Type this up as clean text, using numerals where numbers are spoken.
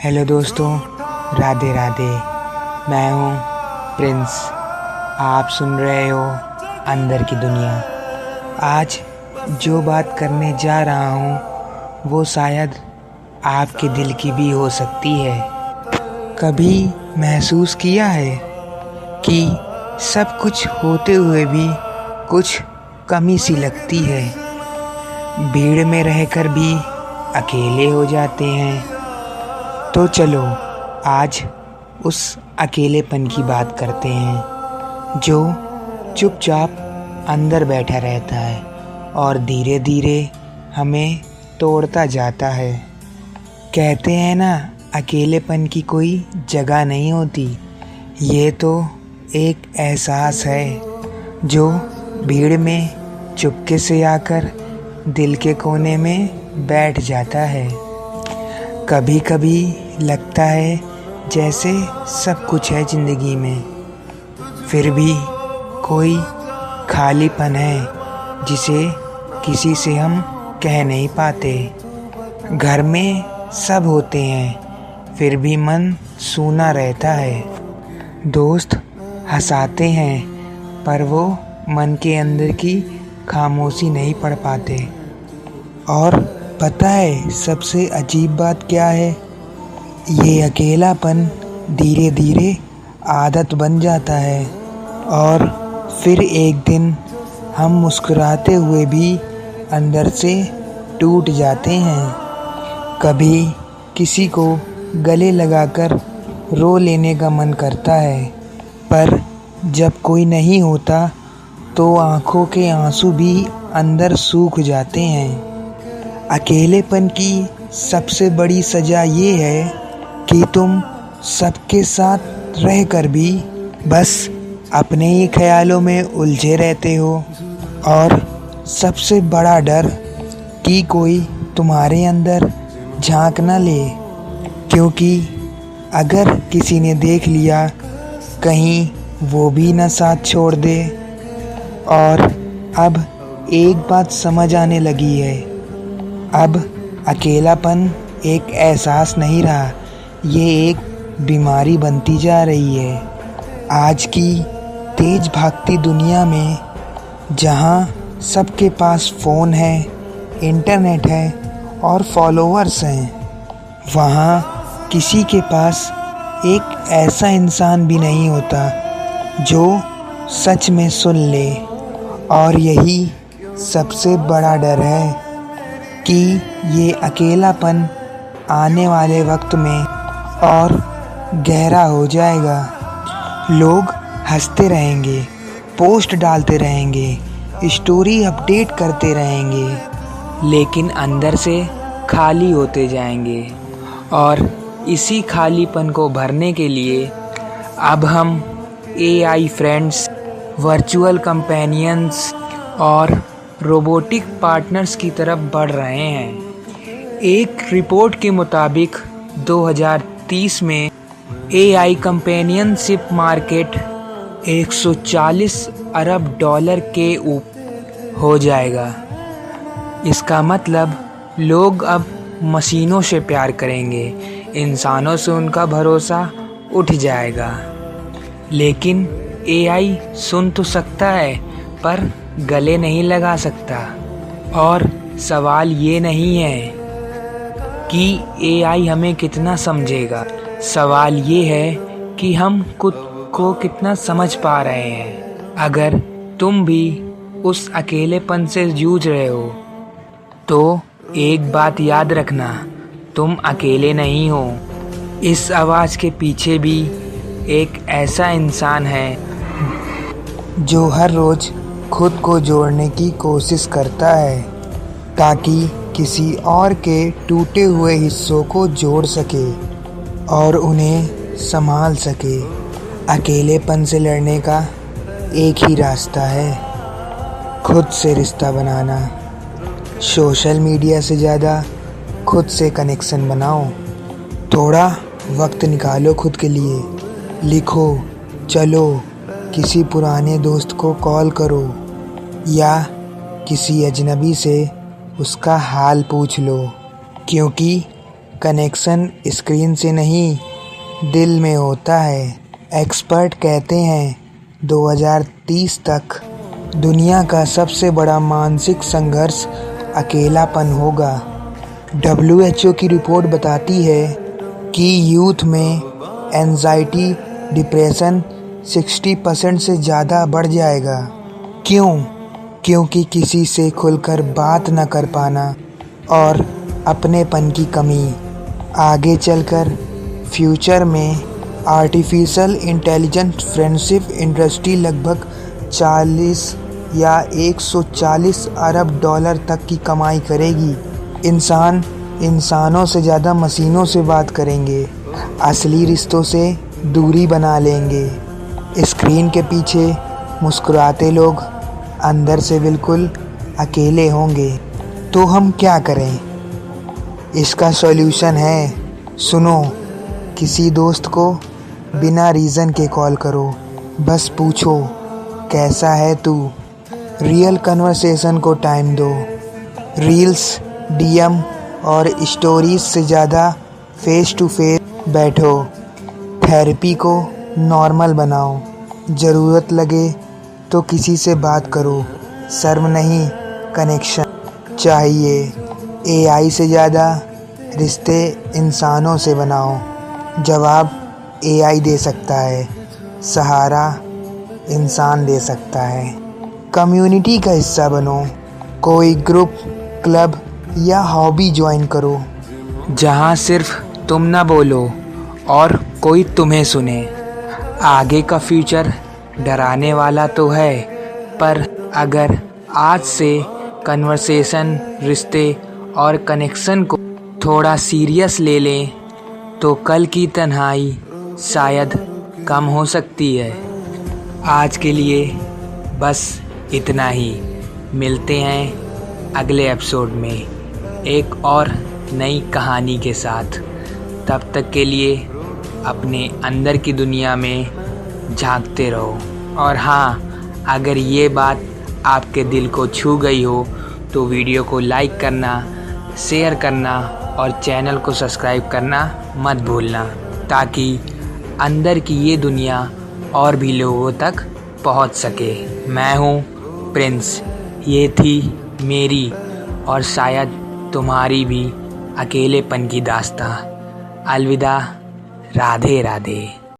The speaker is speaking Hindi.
हेलो दोस्तों, राधे राधे। मैं हूँ प्रिंस। आप सुन रहे हो अंदर की दुनिया। आज जो बात करने जा रहा हूँ वो शायद आपके दिल की भी हो सकती है। कभी महसूस किया है कि सब कुछ होते हुए भी कुछ कमी सी लगती है। भीड़ में रहकर भी अकेले हो जाते हैं। तो चलो आज उस अकेलेपन की बात करते हैं जो चुपचाप अंदर बैठा रहता है और धीरे धीरे हमें तोड़ता जाता है। कहते हैं ना, अकेलेपन की कोई जगह नहीं होती। ये तो एक एहसास है जो भीड़ में चुपके से आकर दिल के कोने में बैठ जाता है। कभी कभी लगता है जैसे सब कुछ है ज़िंदगी में, फिर भी कोई खालीपन है जिसे किसी से हम कह नहीं पाते। घर में सब होते हैं फिर भी मन सूना रहता है। दोस्त हंसाते हैं पर वो मन के अंदर की खामोशी नहीं पढ़ पाते। और पता है सबसे अजीब बात क्या है? ये अकेलापन धीरे धीरे आदत बन जाता है और फिर एक दिन हम मुस्कुराते हुए भी अंदर से टूट जाते हैं। कभी किसी को गले लगाकर रो लेने का मन करता है, पर जब कोई नहीं होता तो आँखों के आंसू भी अंदर सूख जाते हैं। अकेलेपन की सबसे बड़ी सज़ा ये है कि तुम सबके साथ रहकर भी बस अपने ही ख्यालों में उलझे रहते हो। और सबसे बड़ा डर कि कोई तुम्हारे अंदर झांक ना ले, क्योंकि अगर किसी ने देख लिया कहीं वो भी ना साथ छोड़ दे। और अब एक बात समझ आने लगी है, अब अकेलापन एक एहसास नहीं रहा, ये एक बीमारी बनती जा रही है। आज की तेज भागती दुनिया में जहाँ सबके पास फ़ोन है, इंटरनेट है और फॉलोअर्स हैं, वहाँ किसी के पास एक ऐसा इंसान भी नहीं होता जो सच में सुन ले। और यही सबसे बड़ा डर है कि ये अकेलापन आने वाले वक्त में और गहरा हो जाएगा। लोग हंसते रहेंगे, पोस्ट डालते रहेंगे, स्टोरी अपडेट करते रहेंगे, लेकिन अंदर से खाली होते जाएंगे। और इसी खालीपन को भरने के लिए अब हम AI फ्रेंड्स, वर्चुअल कंपेनियंस और रोबोटिक पार्टनर्स की तरफ बढ़ रहे हैं। एक रिपोर्ट के मुताबिक 2030 में AI कंपेनियनशिप मार्केट 140 अरब डॉलर के ऊपर हो जाएगा। इसका मतलब लोग अब मशीनों से प्यार करेंगे, इंसानों से उनका भरोसा उठ जाएगा। लेकिन AI सुन तो सकता है पर गले नहीं लगा सकता। और सवाल ये नहीं है कि AI हमें कितना समझेगा, सवाल ये है कि हम खुद को कितना समझ पा रहे हैं। अगर तुम भी उस अकेलेपन से जूझ रहे हो तो एक बात याद रखना, तुम अकेले नहीं हो। इस आवाज़ के पीछे भी एक ऐसा इंसान है जो हर रोज़ खुद को जोड़ने की कोशिश करता है ताकि किसी और के टूटे हुए हिस्सों को जोड़ सके और उन्हें संभाल सके। अकेलेपन से लड़ने का एक ही रास्ता है, खुद से रिश्ता बनाना। सोशल मीडिया से ज़्यादा खुद से कनेक्शन बनाओ। थोड़ा वक्त निकालो खुद के लिए, लिखो, चलो, किसी पुराने दोस्त को कॉल करो या किसी अजनबी से उसका हाल पूछ लो, क्योंकि कनेक्शन स्क्रीन से नहीं दिल में होता है। एक्सपर्ट कहते हैं 2030 तक दुनिया का सबसे बड़ा मानसिक संघर्ष अकेलापन होगा। WHO की रिपोर्ट बताती है कि यूथ में एंजाइटी डिप्रेशन 60% से ज़्यादा बढ़ जाएगा। क्यों? क्योंकि किसी से खुलकर बात न कर पाना और अपनेपन की कमी। आगे चलकर फ्यूचर में आर्टिफिशियल इंटेलिजेंस फ्रेंडशिप इंडस्ट्री लगभग 40 या 140 अरब डॉलर तक की कमाई करेगी। इंसान इंसानों से ज़्यादा मशीनों से बात करेंगे, असली रिश्तों से दूरी बना लेंगे। स्क्रीन के पीछे मुस्कुराते लोग अंदर से बिल्कुल अकेले होंगे। तो हम क्या करें? इसका सॉल्यूशन है, सुनो, किसी दोस्त को बिना रीज़न के कॉल करो, बस पूछो कैसा है तू। रियल कन्वर्सेशन को टाइम दो। रील्स, DM और स्टोरीज से ज़्यादा फेस टू फेस बैठो। थेरेपी को नॉर्मल बनाओ। ज़रूरत लगे तो किसी से बात करो। शर्म नहीं, कनेक्शन चाहिए। AI से ज़्यादा रिश्ते इंसानों से बनाओ। जवाब AI दे सकता है, सहारा इंसान दे सकता है। कम्युनिटी का हिस्सा बनो। कोई ग्रुप, क्लब या हॉबी ज्वाइन करो जहाँ सिर्फ तुम ना बोलो और कोई तुम्हें सुने। आगे का फ्यूचर डराने वाला तो है, पर अगर आज से कन्वर्सेशन, रिश्ते और कनेक्शन को थोड़ा सीरियस ले लें तो कल की तन्हाई शायद कम हो सकती है। आज के लिए बस इतना ही। मिलते हैं अगले एपिसोड में एक और नई कहानी के साथ। तब तक के लिए अपने अंदर की दुनिया में झांकते रहो। और हाँ, अगर ये बात आपके दिल को छू गई हो तो वीडियो को लाइक करना, शेयर करना और चैनल को सब्सक्राइब करना मत भूलना, ताकि अंदर की ये दुनिया और भी लोगों तक पहुंच सके। मैं हूँ प्रिंस। ये थी मेरी और शायद तुम्हारी भी अकेलेपन की दास्तां। अलविदा, राधे राधे।